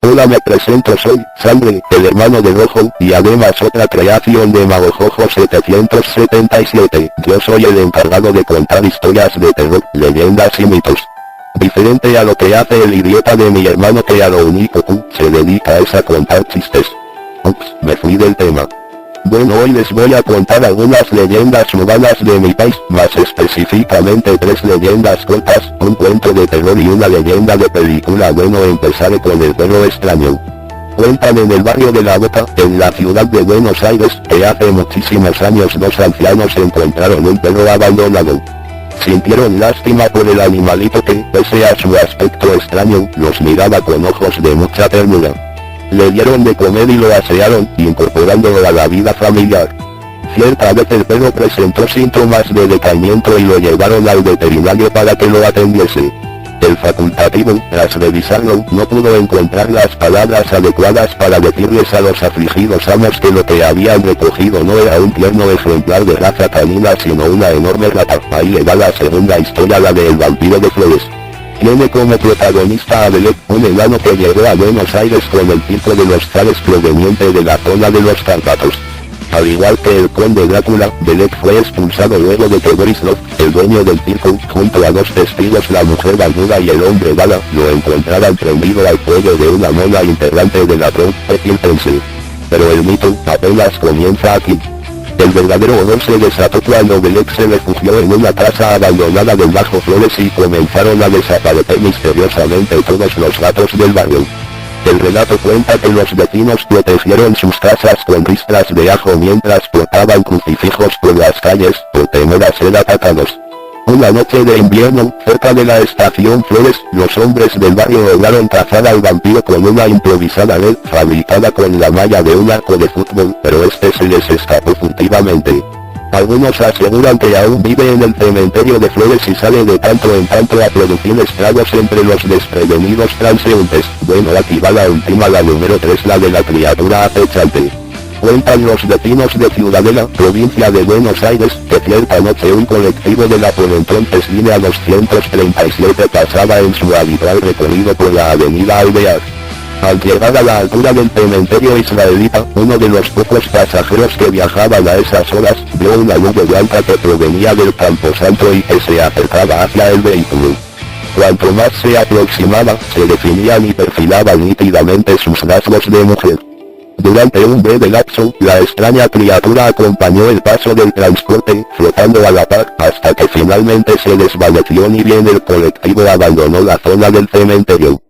Hola, me presento, soy Sangre, el hermano de Rojo, y además otra creación de Magojojo 777. Yo soy el encargado de contar historias de terror, leyendas y mitos. Diferente a lo que hace el idiota de mi hermano, que a lo único que se dedica es a contar chistes. Ups, me fui del tema. Bueno, hoy les voy a contar algunas leyendas urbanas de mi país, más específicamente 3 leyendas cortas, un cuento de terror y una leyenda de película. Bueno, empezaré con el perro extraño. Cuentan en el barrio de La Boca, en la ciudad de Buenos Aires, que hace muchísimos años 2 ancianos encontraron un perro abandonado. Sintieron lástima por el animalito que, pese a su aspecto extraño, los miraba con ojos de mucha ternura. Le dieron de comer y lo asearon, incorporándolo a la vida familiar. Cierta vez el perro presentó síntomas de decaimiento y lo llevaron al veterinario para que lo atendiese. El facultativo, tras revisarlo, no pudo encontrar las palabras adecuadas para decirles a los afligidos amos que lo que habían recogido no era un tierno ejemplar de raza canina, sino una enorme rata. Ahí le va la segunda historia, la del vampiro de Flores. Tiene como protagonista a Belek, un enano que llegó a Buenos Aires con el tipo de los zares proveniente de la zona de los Cárpatos. Al igual que el conde Drácula, Belek fue expulsado luego de que Borislav, el dueño del circo, junto a 2 testigos, la mujer barbuda y el hombre bala, lo encontraran prendido al cuello de una mona integrante de la troupe circense. Pero el mito apenas comienza aquí. El verdadero horror se desató cuando Belek se refugió en una casa abandonada del Bajo Flores y comenzaron a desaparecer misteriosamente todos los gatos del barrio. El relato cuenta que los vecinos protegieron sus casas con ristras de ajo mientras portaban crucifijos por las calles, por temor a ser atacados. Una noche de invierno, cerca de la estación Flores, los hombres del barrio lograron cazar al vampiro con una improvisada red fabricada con la malla de un arco de fútbol, pero este se les escapó furtivamente. Algunos aseguran que aún vive en el cementerio de Flores y sale de tanto en tanto a producir estragos entre los desprevenidos transeúntes. Bueno, aquí va la última, la número 3, la de la criatura acechante. Cuentan los vecinos de Ciudadela, provincia de Buenos Aires, que cierta noche un colectivo de la por entonces línea 237 pasaba en su habitual recorrido por la avenida Alvear. Al llegar a la altura del cementerio israelita, uno de los pocos pasajeros que viajaban a esas horas, vio una nube blanca que provenía del camposanto y que se acercaba hacia el vehículo. Cuanto más se aproximaba, se definían y perfilaban nítidamente sus rasgos de mujer. Durante un breve lapso, la extraña criatura acompañó el paso del transporte, flotando a la par, hasta que finalmente se desvaneció ni bien el colectivo abandonó la zona del cementerio.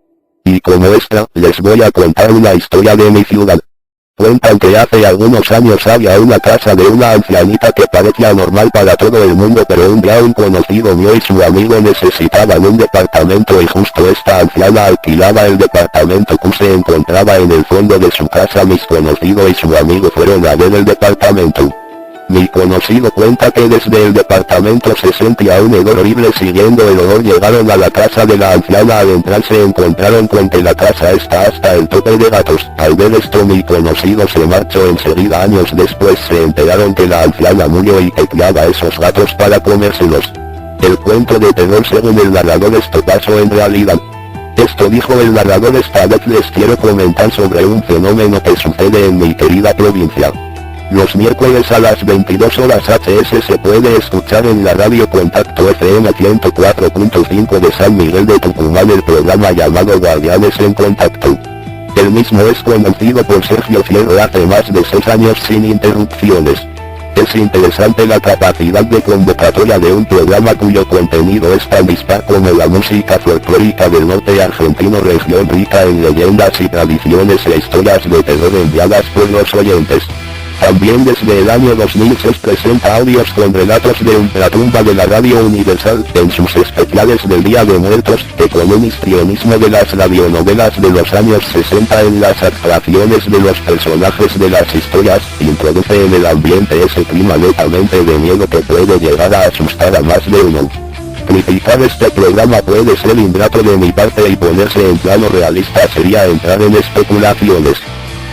Y como extra, les voy a contar una historia de mi ciudad. Cuentan que hace algunos años había una casa de una ancianita que parecía normal para todo el mundo, pero un día un conocido mío y su amigo necesitaban un departamento y justo esta anciana alquilaba el departamento que se encontraba en el fondo de su casa. Mis conocido y su amigo fueron a ver el departamento. Mi conocido cuenta que desde el departamento se sentía un hedor horrible. Siguiendo el olor llegaron a la casa de la anciana. Al entrar se encontraron con que la casa está hasta el tope de gatos. Al ver esto mi conocido se marchó enseguida. Años después se enteraron que la anciana murió y que criaba esos gatos para comérselos. El cuento de terror según el narrador, esto pasó en realidad. Esto dijo el narrador. Esta vez les quiero comentar sobre un fenómeno que sucede en mi querida provincia. Los miércoles a las 22 horas HS se puede escuchar en la radio Contacto FM 104.5 de San Miguel de Tucumán el programa llamado Guardianes en Contacto. El mismo es conducido por Sergio Fierro hace más de 6 años sin interrupciones. Es interesante la capacidad de convocatoria de un programa cuyo contenido es tan dispar como la música folclórica del norte argentino, región rica en leyendas y tradiciones e historias de terror enviadas por los oyentes. También desde el año 2006 presenta audios con relatos de ultratumba de la Radio Universal, en sus especiales del Día de Muertos, que con un histrionismo de las radionovelas de los años 60 en las actuaciones de los personajes de las historias, introduce en el ambiente ese clima netamente de miedo que puede llegar a asustar a más de uno. Criticar este programa puede ser ingrato de mi parte y ponerse en plano realista sería entrar en especulaciones.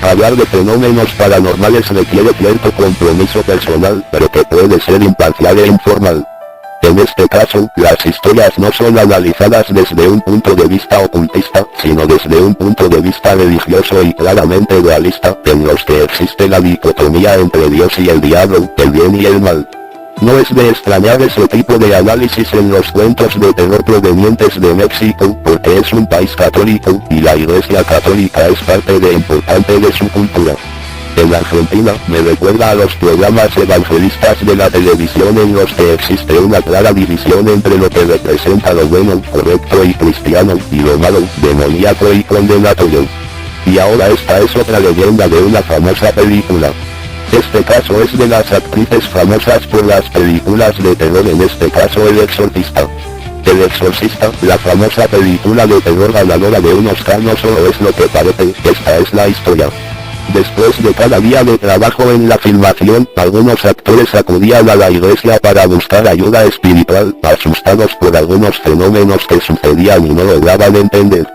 Hablar de fenómenos paranormales requiere cierto compromiso personal, pero que puede ser imparcial e informal. En este caso, las historias no son analizadas desde un punto de vista ocultista, sino desde un punto de vista religioso y claramente dualista, en los que existe la dicotomía entre Dios y el diablo, el bien y el mal. No es de extrañar ese tipo de análisis en los cuentos de terror provenientes de México, porque es un país católico, y la Iglesia Católica es parte importante de su cultura. En Argentina, me recuerda a los programas evangelistas de la televisión en los que existe una clara división entre lo que representa lo bueno, correcto y cristiano, y lo malo, demoníaco y condenatorio. Y ahora esta es otra leyenda de una famosa película. Este caso es de las actrices famosas por las películas de terror, en este caso El Exorcista. El Exorcista, la famosa película de terror ganadora de un Oscar, no solo es lo que parece, esta es la historia. Después de cada día de trabajo en la filmación, algunos actores acudían a la iglesia para buscar ayuda espiritual, asustados por algunos fenómenos que sucedían y no lograban entender.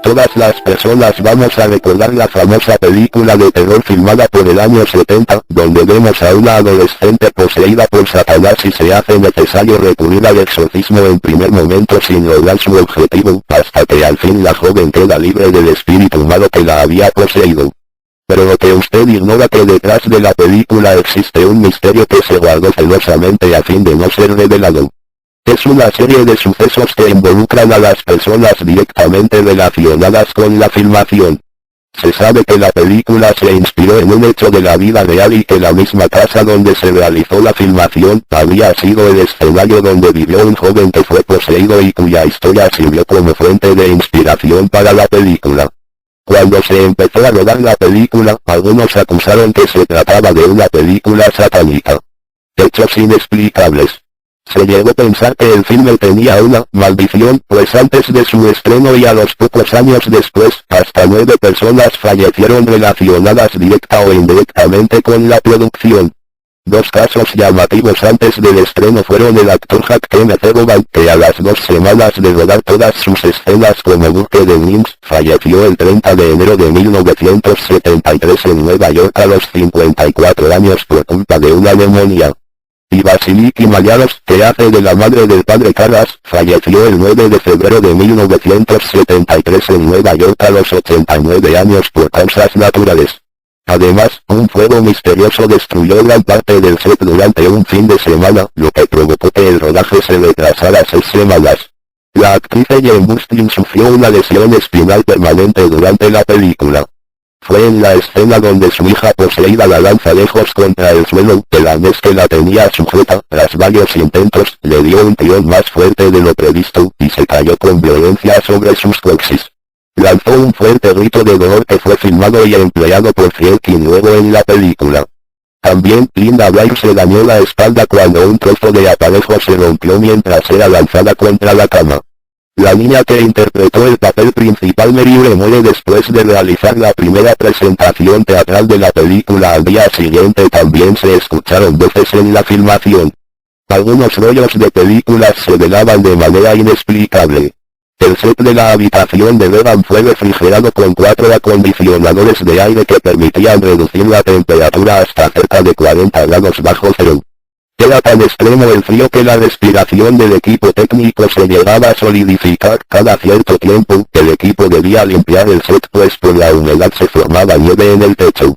Todas las personas vamos a recordar la famosa película de terror filmada por el año 70, donde vemos a una adolescente poseída por Satanás y se hace necesario recurrir al exorcismo en primer momento sin lograr su objetivo, hasta que al fin la joven queda libre del espíritu malo que la había poseído. Pero lo que usted ignora que detrás de la película existe un misterio que se guardó celosamente a fin de no ser revelado. Es una serie de sucesos que involucran a las personas directamente relacionadas con la filmación. Se sabe que la película se inspiró en un hecho de la vida real y que la misma casa donde se realizó la filmación había sido el escenario donde vivió un joven que fue poseído y cuya historia sirvió como fuente de inspiración para la película. Cuando se empezó a rodar la película, algunos acusaron que se trataba de una película satánica. Hechos inexplicables. Se llegó a pensar que el filme tenía una maldición, pues antes de su estreno y a los pocos años después, hasta 9 personas fallecieron relacionadas directa o indirectamente con la producción. Dos casos llamativos antes del estreno fueron el actor Jack Kenneth Egovan, que a las 2 semanas de rodar todas sus escenas como buque de Minsk, falleció el 30 de enero de 1973 en Nueva York a los 54 años por culpa de una neumonía. Y Vasiliki Mayaros, que hace de la madre del padre Carras, falleció el 9 de febrero de 1973 en Nueva York a los 89 años por causas naturales. Además, un fuego misterioso destruyó gran parte del set durante un fin de semana, lo que provocó que el rodaje se retrasara 6 semanas. La actriz Jane Bustin sufrió una lesión espinal permanente durante la película. Fue en la escena donde su hija poseída la lanza lejos contra el suelo, el arnés que la tenía sujeta, tras varios intentos, le dio un tirón más fuerte de lo previsto, y se cayó con violencia sobre sus coxis. Lanzó un fuerte grito de dolor que fue filmado y empleado por Friedkin luego en la película. También, Linda Blair se dañó la espalda cuando un trozo de aparejo se rompió mientras era lanzada contra la cama. La niña que interpretó el papel principal Meryl muere después de realizar la primera presentación teatral de la película. Al día siguiente también se escucharon voces en la filmación. Algunos rollos de películas se velaban de manera inexplicable. El set de la habitación de Bevan fue refrigerado con 4 acondicionadores de aire que permitían reducir la temperatura hasta cerca de 40 grados bajo cero. Era tan extremo el frío que la respiración del equipo técnico se llegaba a solidificar cada cierto tiempo. El equipo debía limpiar el set pues por la humedad se formaba nieve en el techo.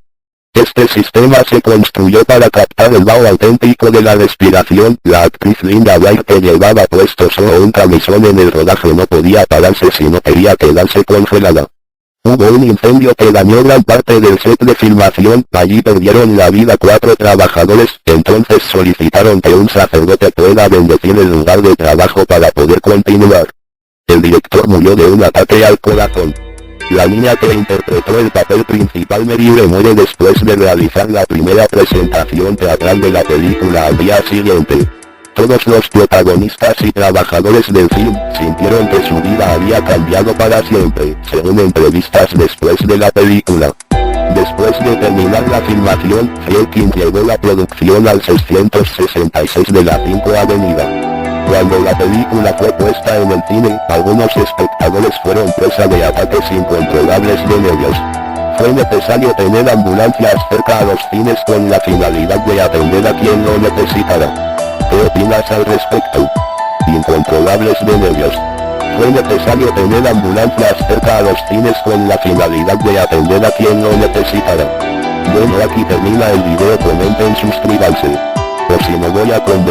Este sistema se construyó para captar el vaho auténtico de la respiración. La actriz Linda Blair, que llevaba puesto solo un camisón en el rodaje, no podía pararse si no quería quedarse congelada. Hubo un incendio que dañó gran parte del set de filmación, allí perdieron la vida 4 trabajadores, entonces solicitaron que un sacerdote pueda bendecir el lugar de trabajo para poder continuar. El director murió de un ataque al corazón. La niña que interpretó el papel principal Meryl muere después de realizar la primera presentación teatral de la película al día siguiente. Todos los protagonistas y trabajadores del film sintieron que su vida había cambiado para siempre, según entrevistas después de la película. Después de terminar la filmación, Friedkin llevó la producción al 666 de la 5 Avenida. Cuando la película fue puesta en el cine, algunos espectadores fueron presa de ataques incontrolables de nervios. Fue necesario tener ambulancias cerca a los cines con la finalidad de atender a quien lo necesitara. Fue ¿Qué opinas al respecto? Incontrolables de nervios. Fue necesario tener ambulancias cerca a los cines con la finalidad de atender a quien lo necesitara. Bueno, aquí termina el video, comenten, suscríbanse. O si no, voy a